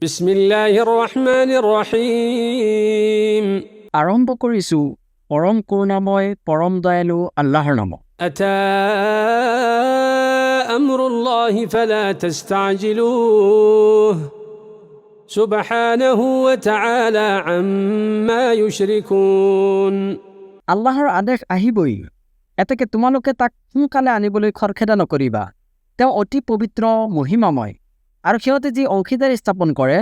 بسم الله الرحمن الرحيم আৰম্ভ কৰিছো পৰম করুণাময় পৰম দয়ালু আল্লাহৰ নামত। أتى أمر الله فلا تستعجلوه سبحانه وتعالى عما يشركون আল্লাহৰ আদেশ আহিবই, এতেকে তোমালোকে তাক সোনকালে আনিবলৈ খৰখেদা নকৰিবা। তেওঁ অতি পবিত্ৰ মহিমাময় আৰু সিহঁতে যি অংশীদাৰী স্থাপন কৰে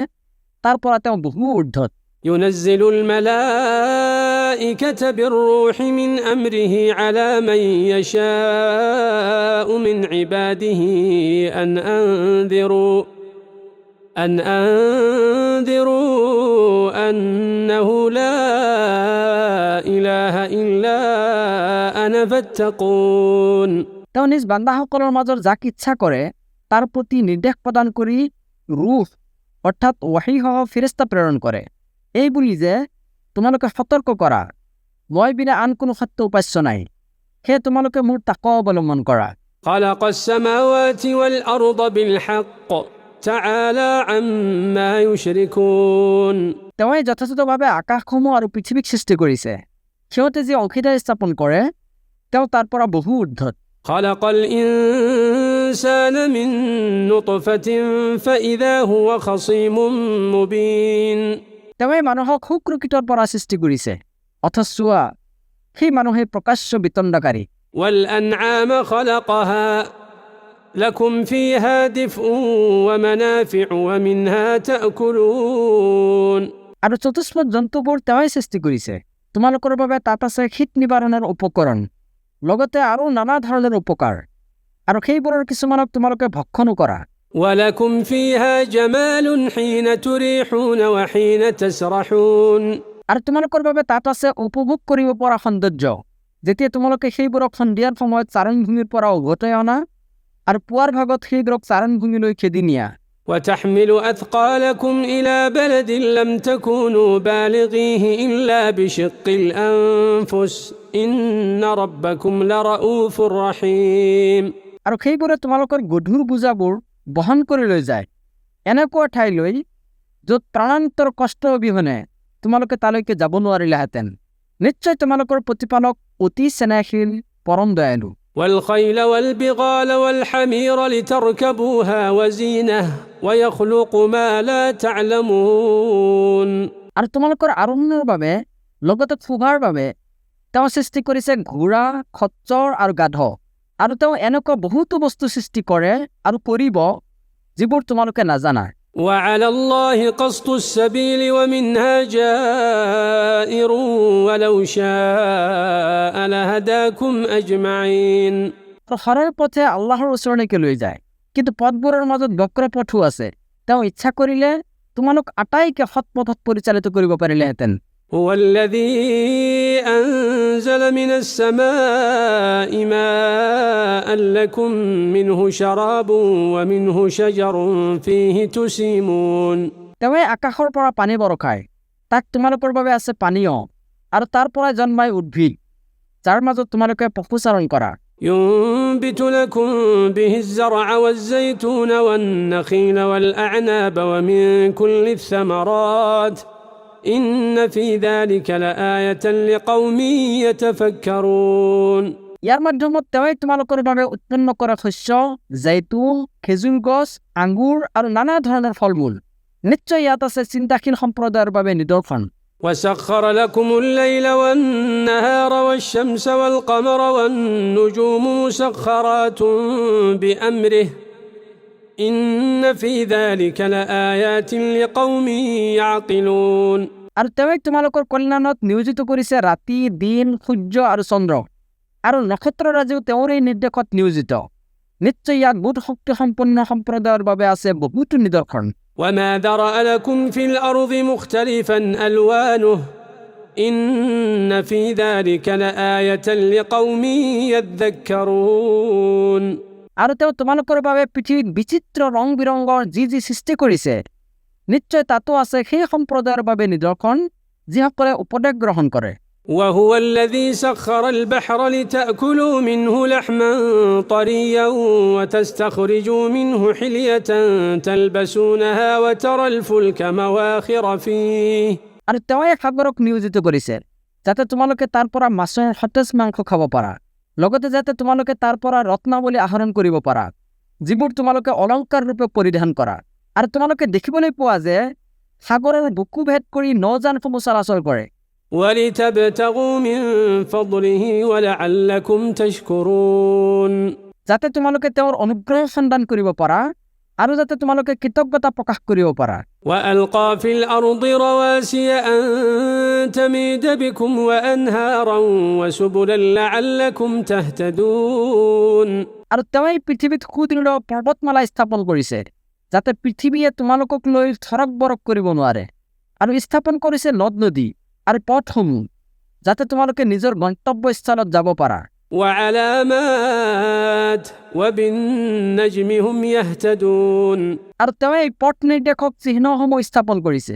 তাৰ পৰা তেওঁ বহু ঊৰ্ধ্বত। ينزل الملائكة بالروح من أمره على من يشاء من عباده أن أنذروا أنه لا إله إلا أنا فاتقون তেওঁ নিজ বান্দাসকলৰ মাজত যাক ইচ্ছা কৰে তাৰ প্ৰতি নিৰ্দেশ প্ৰদান কৰি ৰুহ অৰ্থাৎ ৱাহীসহ ফেৰেস্তা প্ৰেৰণ কৰে, এই বুলি যে তোমালোকে সতৰ্ক কৰা, মই বিনা আন কোনো সত্য উপাস্য নাই, সেয়ে তোমালোকে মোৰ তাকৱা অৱলম্বন কৰা। خلق السماوات والأرض بالحق تعالى عما يشركون তেওঁৱে যথাযথভাৱে আকাশসমূহ আৰু পৃথিৱীক সৃষ্টি কৰিছে, সিহঁতে যি অংশীদাৰী স্থাপন কৰে তেওঁ তাৰ পৰা বহু ঊৰ্ধ্বত। خلق الإنسان من نطفة فإذا هو خصيم مبين তেওঁৱে মানুহক শুক্ৰকীটৰ পৰা সৃষ্টি কৰিছে, অথচ চোৱা সেই মানুহে প্ৰকাশ্য বিতণ্ডাকাৰী। والأنعام خلقها لكم فيها دفء ومنافع ومنها تأكلون আৰু চতুষ্পদ জন্তুবোৰ তেওঁৱে সৃষ্টি কৰিছে, তোমালোকৰ বাবে তাত আছে শীত নিবাৰণৰ উপকৰণ, লগতে আৰু নানা ধৰণৰ উপকাৰ, আৰু সেইবোৰৰ কিছুমানক তোমালোকে ভক্ষণো কৰা। ولكم فيها جمال حين تريحون وحين تسرحون আৰু তোমালোকৰ বাবে তাত আছে উপভোগ কৰিব পৰা সৌন্দৰ্য, যেতিয়া তোমালোকে সেইবোৰক সন্ধিয়াৰ সময়ত চাৰণভূমিৰ পৰা উভতাই অনা আৰু পুৱাৰ ভাগত সেইবোৰক চাৰণভূমিলৈ খেদি নিয়া। وتحمل أثقالكم إلى بلد لم تكونوا بالغيه إلا بشق الأنفس إن ربكم لرؤوف رحيم আৰু সেইবোৰে তোমালোকৰ গধুৰ বোজাবোৰ বহন কৰি লৈ যায় এনেকুৱা ঠাইলৈ য'ত প্ৰাণান্তৰ কষ্ট অবিহনে তোমালোকে তালৈকে যাব নোৱাৰিলাহেঁতেন। নিশ্চয় তোমালোকৰ প্ৰতিপালক অতি স্নেহশীল পৰম দয়ালু। والخيل والبغال والحمير لتركبوها وزينة ويخلق ما لا تعلمون আৰু তোমালোকৰ আৰোহণৰ বাবে লগতে ফুভাৰ বাবে তেওঁ সৃষ্টি কৰিছে ঘোঁৰা, খচ্চৰ আৰু গাধ, আৰু তেওঁ এনেকুৱা বহুতো বস্তু সৃষ্টি কৰে আৰু কৰিব যিবোৰ তোমালোকে নাজানা। وعلى الله قصد السبيل ومنها جائر ولو شاء لهداكم أجمعين সৰল পথে আল্লাহৰ ওচৰলৈকে লৈ যায়, কিন্তু পথবোৰৰ মাজত বক্ৰ পথো আছে, তেওঁ ইচ্ছা কৰিলে তোমালোক আটাইকে সৎ পথত পৰিচালিত কৰিব পাৰিলেহেঁতেন। هو الذي أنزل من السماء ماء لكم منه شراب ومنه شجر فيه تسيمون তেওঁৱে আকাশৰ পৰা পানী বৰষায়, তাক তোমালোকৰ বাবে আছে পানীয়, আৰু তাৰ পৰা জন্মায় উদ্ভিদ যাৰ মাজত তোমালোকে পশুচাৰণ কৰা। ينبت لكم به الزرع والزيتون والنخيل والأعناب ومن كل الثمرات إن في ذلك لآية لقوم يتفكرون ইয়াৰ মাধ্যমত তেওঁৱে তোমালোকৰ বাবে উৎপন্ন কৰা শস্য, জৈতুন, খেজুৰ গছ, আঙুৰ আৰু নানা ধৰণৰ ফলমূল, নিশ্চয় ইয়াত আছে চিন্তাশীল সম্প্ৰদায়ৰ বাবে নিদৰ্শন। وسخر لكم الليل والنهار والشمس والقمر والنجوم مسخرات بأمره إن في ذلك لآيات لقوم يعقلون আৰু তেওঁৱে তোমালোকৰ কল্যাণত নিয়োজিত কৰিছে ৰাতি, দিন, সূৰ্য আৰু চন্দ্ৰ, আৰু নক্ষত্ৰৰাজিও তেওঁৰে নিৰ্দেশত নিয়োজিত, নিশ্চয় ইয়াত বোধ শক্তি সম্পন্ন সম্প্ৰদায়ৰ বাবে আছে বহুতো নিদৰ্শন। وما ذرأ لكم في الأرض مختلفا ألوانه إن في ذلك لآية لقوم يذكرون আৰু তেওঁ তোমালোকৰ বাবে পৃথিৱীত বিচিত্ৰ ৰং বিৰঙৰ যি সৃষ্টি কৰিছে, নিশ্চয় তাতো আছে সেই সম্প্ৰদায়ৰ বাবে নিদৰ্শন যিসকলে উপদেশ গ্ৰহণ কৰে। وهو الذي سخر البحر لتأكلوا منه لحما طريا وتستخرجوا منه حلية تلبسونها وترى الفلك مواخر فيه আৰু তেওঁৱে সাগৰক নিয়োজিত কৰিছে যাতে তোমালোকে তাৰ পৰা মাছৰ সতেজ মাংস খাব পাৰা, লগতে যাতে তোমালোকে তাৰ পৰা ৰত্নাৱলী আহৰণ কৰিব পাৰা, যিবোৰ তোমালোকে অলংকাৰ ৰূপে পৰিধান কৰা। আৰু তোমালোকে দেখিবলৈ পোৱা যে সাগৰৰ বুকু ভেদ কৰি নৌযানসমূহ চলাচল কৰে। ولتبتغوا من فضله ولعلكم تشكرون যাতে তোমালোকে তেওঁৰ অনুগ্ৰহ সন্ধান কৰিব পাৰা আৰু যাতে তোমালোকে কৃতজ্ঞতা প্ৰকাশ কৰিব পাৰা। وألقى في الأرض رواسي أن تميد بكم وأنهارا وسبلا لعلكم تهتدون আৰু তেওঁই পৃথিৱীত সুদৃঢ় পৰ্বতমালা স্থাপন কৰিছে যাতে পৃথিৱীয়ে তোমালোকক লৈ থৰক বৰক কৰিব নোৱাৰে, আৰু স্থাপন কৰিছে নদ নদী আৰু পথসমূহ যাতে তোমালোকে নিজৰ গন্তব্যস্থলত যাব পাৰা। وعلامات وبالنجم هم يهتدون আৰু তেওঁই পথ নিৰ্দেশক চিহ্নসমূহ স্থাপন কৰিছে,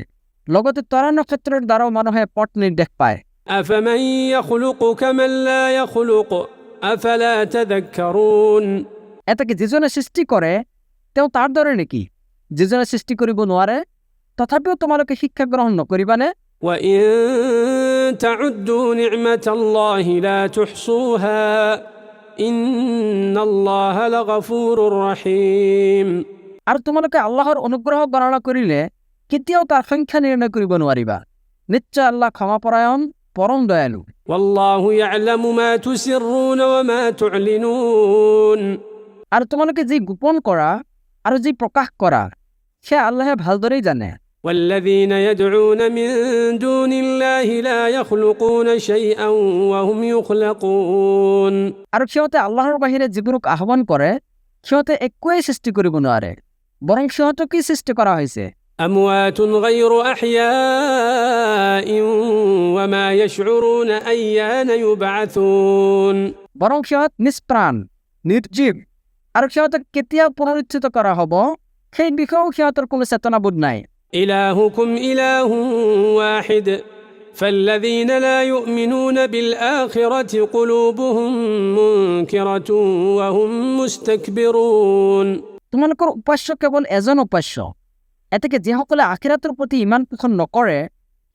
লগতে তৰা নক্ষত্ৰৰ দ্বাৰাও মানুহে পথ নিৰ্দেশ পায়। أفمن يخلق كمن لا يخلق أفلا تذكرون এটাকে যিজনে সৃষ্টি কৰে তেওঁ তাৰ দৰে নেকি? যিজনে সৃষ্টি কৰিব নোৱাৰে তথাপিও তোমালোকে শিক্ষা গ্ৰহণ নকৰিবানে? وإن تعدوا نعمة الله لا تحصوها إن الله لغفور رحيم আৰু তোমালোকে আল্লাহৰ অনুগ্ৰহ গণনা কৰিলে কেতিয়াও তাৰ সংখ্যা নিৰ্ণয় কৰিব নোৱাৰিবা। নিশ্চয় আল্লাহ ক্ষমাপৰায়ণ, পৰম দয়ালু। والله يعلم ما تسرون وما تعلنون আৰু তোমালোকে যি গোপন কৰা আৰু যি প্ৰকাশ কৰা সেয়া আল্লাহে ভালদৰেই জানে। والذين يدعون من دون الله لا يخلقون شيئا وهم يخلقون আৰু সিহঁতে আল্লাহৰ বাহিৰে যিবোৰক আহ্বান কৰে সিহঁতে একোৱেই সৃষ্টি কৰিব নোৱাৰে, বৰং সিহঁতকেই সৃষ্টি কৰা হৈছে। أموات غير أحياء وما يشعرون أيان يبعثون বৰং সিহঁত নিষ্প্ৰাণ, নিৰ্জীৱ, আৰু সিহঁতক কেতিয়া পুনৰুজ্জিত কৰা হ'ব সেই বিষয়েও সিহঁতৰ কোনো চেতনাবোধ নাই। إلهكم إله واحد فالذين لا يؤمنون بالآخرة قلوبهم منكرة وهم مستكبرون তোমালোকৰ উপাস্য কেৱল এজন উপাস্য, এতেকে যিসকলে আখিৰাতৰ প্ৰতি ইমান পোষণ নকৰে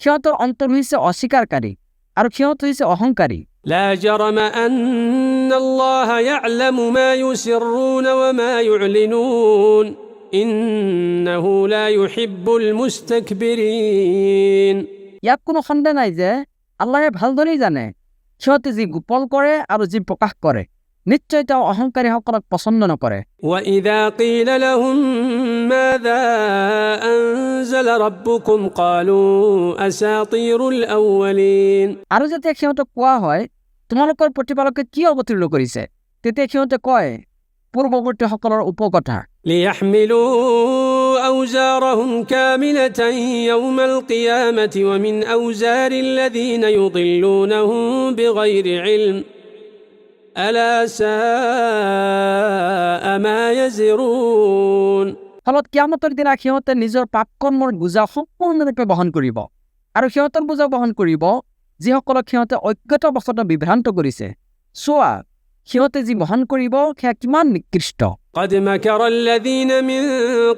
সিহঁতৰ অন্তৰ হৈছে অস্বীকাৰকাৰী আৰু সিহঁত হৈছে অহংকাৰী। لا جرم أن الله يعلم ما يسرون وما يعلنون إنه لا يحب المستكبرين ইয়াত কোনো সন্দেহ নাই যে আল্লাহে ভালদৰেই জানে সিহঁতে যি গোপন কৰে আৰু যি প্ৰকাশ কৰে, নিশ্চয় তেওঁ অহংকাৰীসকলক পছন্দ নকৰে। وإذا قيل لهم ماذا أنزل ربكم قالوا أساطير الأولين আৰু যেতিয়া সিহঁতক কোৱা হয় তোমালোকৰ প্ৰতিপালকে কি অৱতীৰ্ণ কৰিছে তেতিয়া সিহঁতে কয় পূৰ্বৱৰ্তীসকলৰ উপকথা। ليحملوا أوزارهم كاملة يوم القيامة ومن أوزار الذين يضلونهم بغير علم ألا ساء ما يزرون ফলত কিয়ামতৰ দিনা সিহঁতে নিজৰ পাপ কৰ্মৰ বোজা সম্পূৰ্ণৰূপে বহন কৰিব, আৰু সিহঁতৰ বোজা বহন কৰিব যিসকলক সিহঁতে অজ্ঞতাবশতঃ বিভ্ৰান্ত কৰিছে। চোৱা সিহঁতে যি বহন কৰিব সেয়া কিমান নিকৃষ্ট। قد مكر الذين من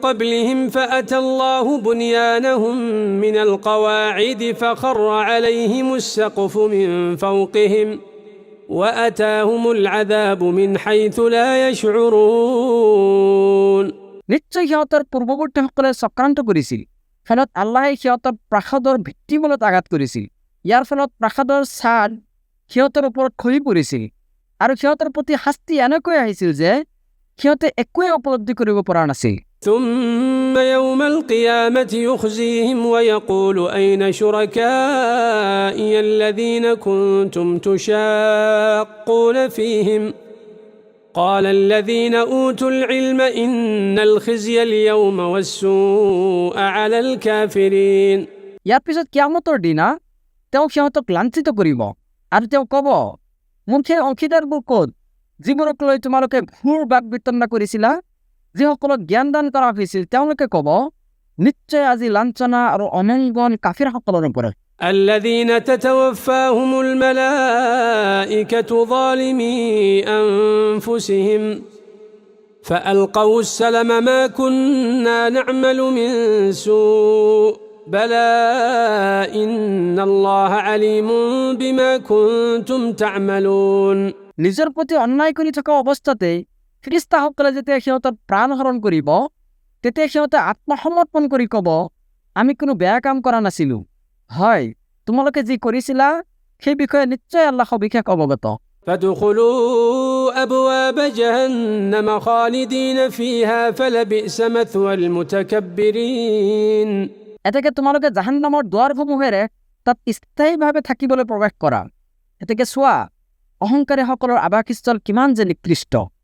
قبلهم فأتى الله بنيانهم من القواعد فخر عليهم السقف من فوقهم وأتاهم العذاب من حيث لا يشعرون নিশ্চয় সিহঁতৰ পূৰ্বৱৰ্তীসকলে চক্ৰান্ত কৰিছিল, ফলত আল্লাহে সিহঁতৰ প্ৰাসাদৰ ভিত্তিমূলত আঘাত কৰিছিল। ইয়াৰ ফলত প্ৰাসাদৰ ছাদ সিহঁতৰ ওপৰত খহি পৰিছিল, আৰু সিহঁতৰ প্ৰতি শাস্তি এনেকৈ আহিছিল যে সিহঁতে একোৱে উপলব্ধি কৰিব পৰা নাছিল। ثم يوم القيامة يخزيهم ويقول أين شركائي الذين كنتم تشاقون فيهم قال الذين أوتوا العلم إن الخزي اليوم والسوء على الكافرين ইয়াৰ পিছত কিয়ামতৰ দিনা তেওঁ সিহঁতক লাঞ্ছিত কৰিব আৰু তেওঁ ক'ব মোৰ সেই অংশীদাৰবোৰ ক'ত যিবোৰক লৈ তোমালোকে ঘোৰ বাক বিতণ্ডা কৰিছিলা? যিসকলক জ্ঞান দান কৰা হৈছিল তেওঁলোকে ক'ব নিশ্চয় আজি লাঞ্ছনা আৰু অমংগল কাফিৰসকলৰ ওপৰত। الذين تتوفاهم الملائكة ظالمي أنفسهم فألقوا السلم ما كنا نعمل من سوء بلى إن الله عليم بما كنتم تعملون। নিজৰ প্ৰতি অন্যায় কৰি থকা অৱস্থাতে ফিৰিস্তাসকলে যেতিয়া সিহঁতৰ প্ৰাণ হৰণ কৰিব, তেতিয়া সিহঁতে আত্মসমৰ্পণ কৰি ক'ব, আমি কোনো বেয়া কাম কৰা নাছিলোঁ। হয়, তোমালোকে যি কৰিছিলা সেই বিষয়ে নিশ্চয় আল্লাহ সবিশেষ অৱগত। فادخلوا أبواب جهنم خالدين فيها فلبئس مثوى المتكبرين। এতেকে তোমালোকে জাহান্নামৰ দুৱাৰসমূহেৰে তাত স্থায়ীভাৱে থাকিবলৈ প্ৰৱেশ কৰা। এতেকে চোৱা, অহংকাৰীসকলৰ আৱাসস্থল কিমান যে নিকৃষ্ট।